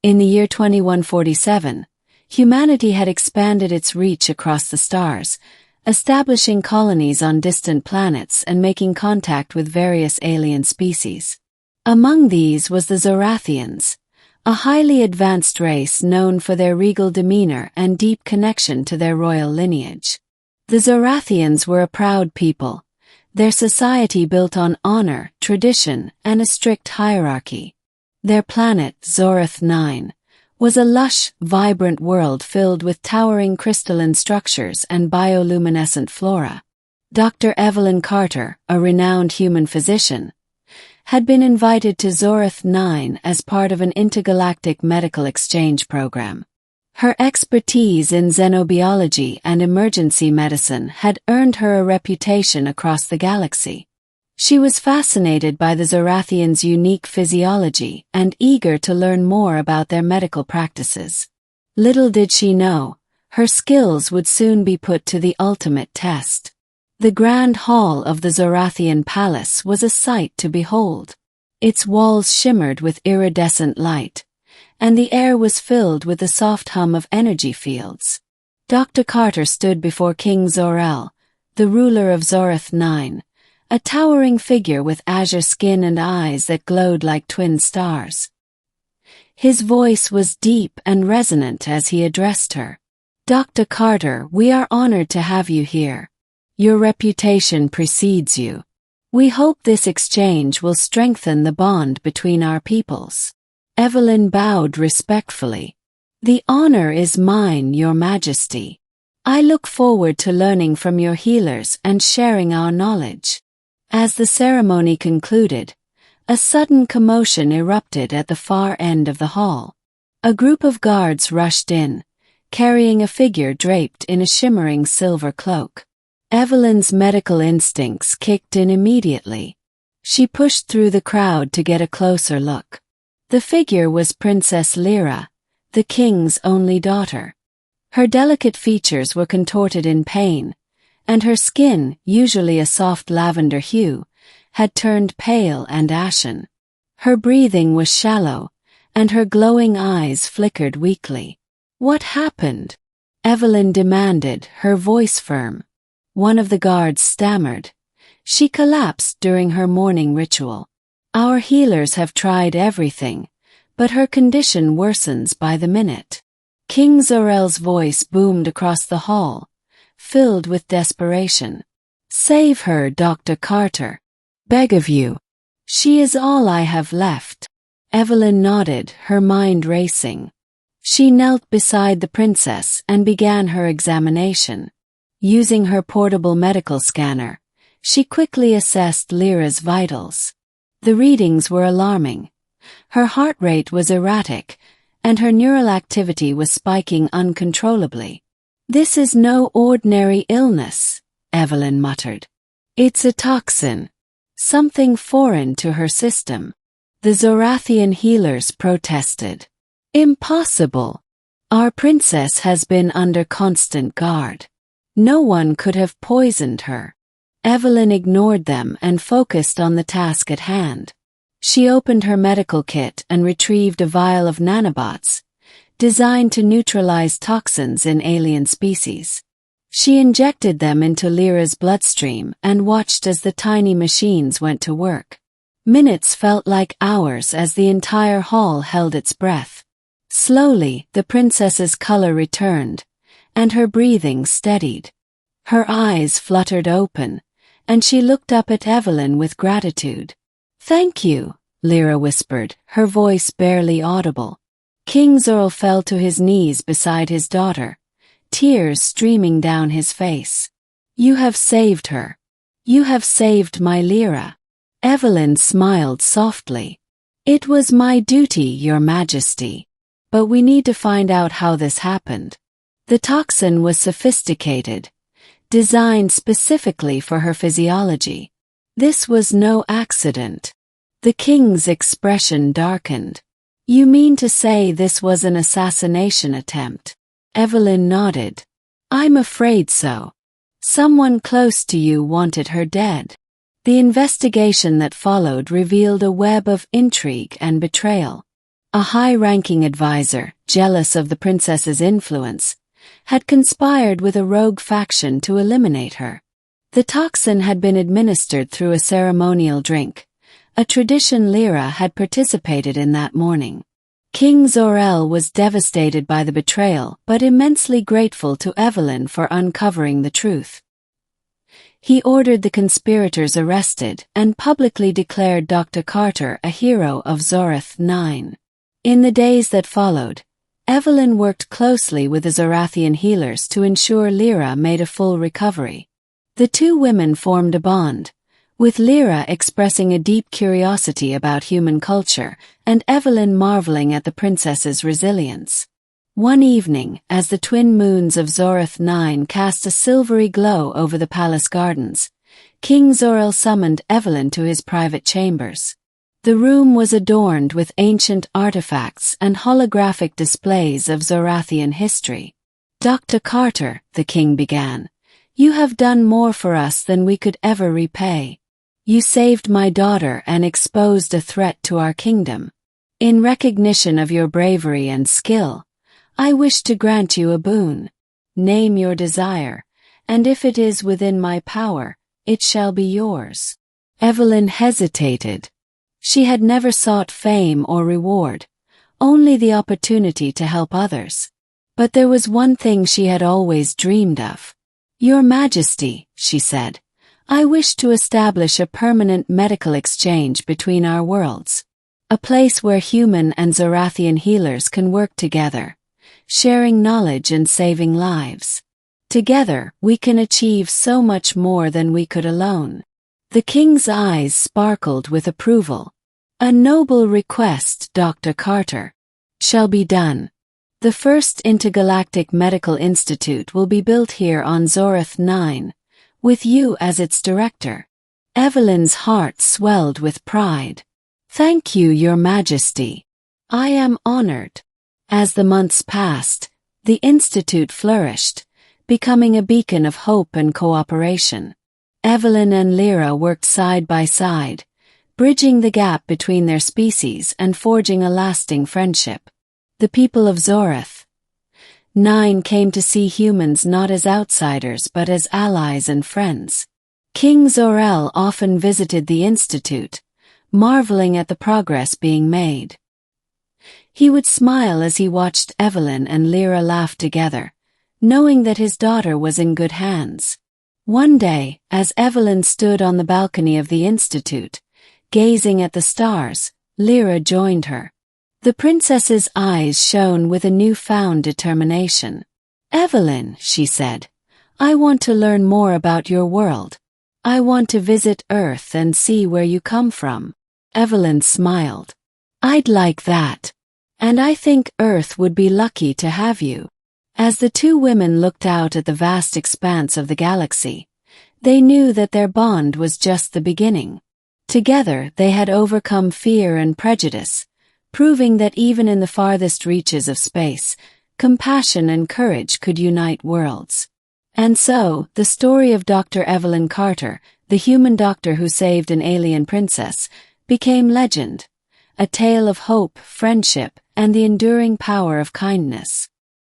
In the year 2147, humanity had expanded its reach across the stars, establishing colonies on distant planets and making contact with various alien species. Among these was the Zorathians, a highly advanced race known for their regal demeanor and deep connection to their royal lineage. The Zorathians were a proud people, their society built on honor, tradition, and a strict hierarchy. Their planet, Zorath 9, was a lush, vibrant world filled with towering crystalline structures and bioluminescent flora. Dr. Evelyn Carter, a renowned human physician, had been invited to Zorath 9 as part of an intergalactic medical exchange program. Her expertise in xenobiology and emergency medicine had earned her a reputation across the galaxy. She was fascinated by the Zorathians' unique physiology and eager to learn more about their medical practices. Little did she know, her skills would soon be put to the ultimate test. The grand hall of the Zorathian palace was a sight to behold. Its walls shimmered with iridescent light, and the air was filled with the soft hum of energy fields. Dr. Carter stood before King Zor'el, the ruler of Zorath 9, a towering figure with azure skin and eyes that glowed like twin stars. His voice was deep and resonant as he addressed her. "Dr. Carter, we are honored to have you here. Your reputation precedes you. We hope this exchange will strengthen the bond between our peoples." Evelyn bowed respectfully. "The honor is mine, Your Majesty. I look forward to learning from your healers and sharing our knowledge." As the ceremony concluded, a sudden commotion erupted at the far end of the hall. A group of guards rushed in, carrying a figure draped in a shimmering silver cloak. Evelyn's medical instincts kicked in immediately. She pushed through the crowd to get a closer look. The figure was Princess Lira, the king's only daughter. Her delicate features were contorted in pain, and her skin, usually a soft lavender hue, had turned pale and ashen. Her breathing was shallow, and her glowing eyes flickered weakly. "What happened?" Evelyn demanded, her voice firm. One of the guards stammered. "She collapsed during her morning ritual. Our healers have tried everything, but her condition worsens by the minute." King Zor'el's voice boomed across the hall, filled with desperation. "Save her, Dr. Carter. Beg of you. She is all I have left." Evelyn nodded, her mind racing. She knelt beside the princess and began her examination. Using her portable medical scanner, she quickly assessed Lira's vitals. The readings were alarming. Her heart rate was erratic, and her neural activity was spiking uncontrollably. "This is no ordinary illness," Evelyn muttered. "It's a toxin. Something foreign to her system." The Zorathian healers protested. "Impossible. Our princess has been under constant guard. No one could have poisoned her." Evelyn ignored them and focused on the task at hand. She opened her medical kit and retrieved a vial of nanobots, designed to neutralize toxins in alien species. She injected them into Lira's bloodstream and watched as the tiny machines went to work. Minutes felt like hours as the entire hall held its breath. Slowly, the princess's color returned, and her breathing steadied. Her eyes fluttered open, and she looked up at Evelyn with gratitude. "Thank you," Lira whispered, her voice barely audible. King Zor'el fell to his knees beside his daughter, tears streaming down his face. "You have saved her. You have saved my Lira." Evelyn smiled softly. "It was my duty, Your Majesty. But we need to find out how this happened." The toxin was sophisticated, designed specifically for her physiology. This was no accident. The king's expression darkened. "You mean to say this was an assassination attempt?" Evelyn nodded. "I'm afraid so. Someone close to you wanted her dead." The investigation that followed revealed a web of intrigue and betrayal. a high-ranking advisor, jealous of the princess's influence, had conspired with a rogue faction to eliminate her. The toxin had been administered through a ceremonial drink, a tradition Lira had participated in that morning. King Zor'el was devastated by the betrayal but immensely grateful to Evelyn for uncovering the truth. He ordered the conspirators arrested and publicly declared Dr. Carter a hero of Zorathian. In the days that followed, Evelyn worked closely with the Zorathian healers to ensure Lira made a full recovery. The two women formed a bond, with Lira expressing a deep curiosity about human culture and Evelyn marveling at the princess's resilience. One evening, as the twin moons of Zorathian cast a silvery glow over the palace gardens, King Zor'el summoned Evelyn to his private chambers. The room was adorned with ancient artifacts and holographic displays of Zorathian history. "Dr. Carter," the king began, "you have done more for us than we could ever repay. You saved my daughter and exposed a threat to our kingdom. In recognition of your bravery and skill, I wish to grant you a boon. Name your desire, and if it is within my power, it shall be yours." Evelyn hesitated. She had never sought fame or reward, only the opportunity to help others. But there was one thing she had always dreamed of. "Your Majesty," she said, "I wish to establish a permanent medical exchange between our worlds. A place where human and Zorathian healers can work together, sharing knowledge and saving lives. Together, we can achieve so much more than we could alone." The king's eyes sparkled with approval. "A noble request, Dr. Carter. Shall be done. The first intergalactic medical institute will be built here on Zorathian, with you as its director." Evelyn's heart swelled with pride. "Thank you, Your Majesty. I am honored." As the months passed, the institute flourished, becoming a beacon of hope and cooperation. Evelyn and Lira worked side by side, bridging the gap between their species and forging a lasting friendship. The people of Zorathian came to see humans not as outsiders but as allies and friends. King Zor'el often visited the institute, marveling at the progress being made. He would smile as he watched Evelyn and Lira laugh together, knowing that his daughter was in good hands. One day, as Evelyn stood on the balcony of the institute, gazing at the stars, Lira joined her. The princess's eyes shone with a newfound determination. "Evelyn," she said, "I want to learn more about your world. I want to visit Earth and see where you come from." Evelyn smiled. "I'd like that. And I think Earth would be lucky to have you." As the two women looked out at the vast expanse of the galaxy, they knew that their bond was just the beginning. Together, they had overcome fear and prejudice, proving that even in the farthest reaches of space, compassion and courage could unite worlds. And so, the story of Dr. Evelyn Carter, the human doctor who saved an alien princess, became legend, a tale of hope, friendship, and the enduring power of kindness.